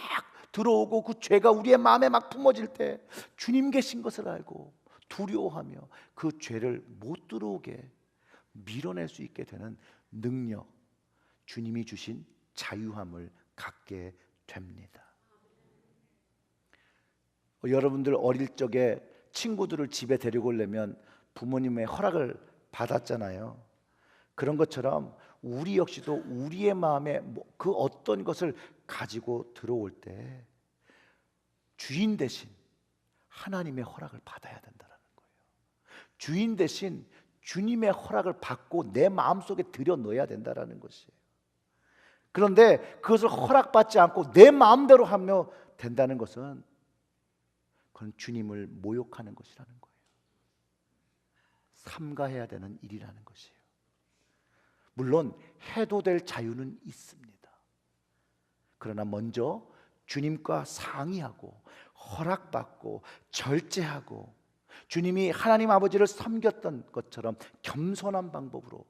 들어오고 그 죄가 우리의 마음에 막 품어질 때 주님 계신 것을 알고 두려워하며 그 죄를 못 들어오게 밀어낼 수 있게 되는 능력, 주님이 주신 자유함을 갖게 됩니다. 여러분들 어릴 적에 친구들을 집에 데리고 오려면 부모님의 허락을 받았잖아요. 그런 것처럼 우리 역시도 우리의 마음에 그 어떤 것을 가지고 들어올 때 주인 대신 하나님의 허락을 받아야 된다는 거예요. 주인 대신 주님의 허락을 받고 내 마음속에 들여 넣어야 된다는 것이에요. 그런데 그것을 허락받지 않고 내 마음대로 하며 된다는 것은 그건 주님을 모욕하는 것이라는 거예요. 삼가해야 되는 일이라는 것이에요. 물론 해도 될 자유는 있습니다. 그러나 먼저 주님과 상의하고 허락받고 절제하고 주님이 하나님 아버지를 섬겼던 것처럼 겸손한 방법으로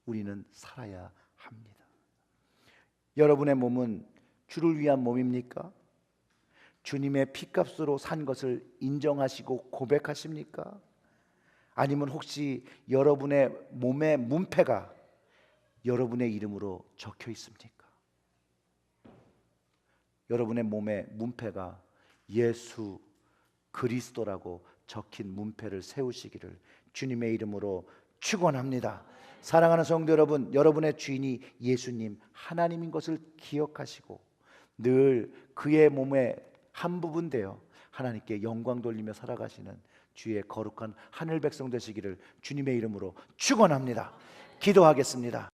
우리는 살아야 합니다. 여러분의 몸은 주를 위한 몸입니까? 주님의 피값으로 산 것을 인정하시고 고백하십니까? 아니면 혹시 여러분의 몸의 문패가 여러분의 이름으로 적혀 있습니까? 여러분의 몸의 문패가 예수 그리스도라고 적힌 문패를 세우시기를 주님의 이름으로 축원합니다. 사랑하는 성도 여러분, 여러분의 주인이 예수님 하나님인 것을 기억하시고 늘 그의 몸의 한 부분 되어 하나님께 영광 돌리며 살아가시는 주의 거룩한 하늘 백성 되시기를 주님의 이름으로 축원합니다. 기도하겠습니다.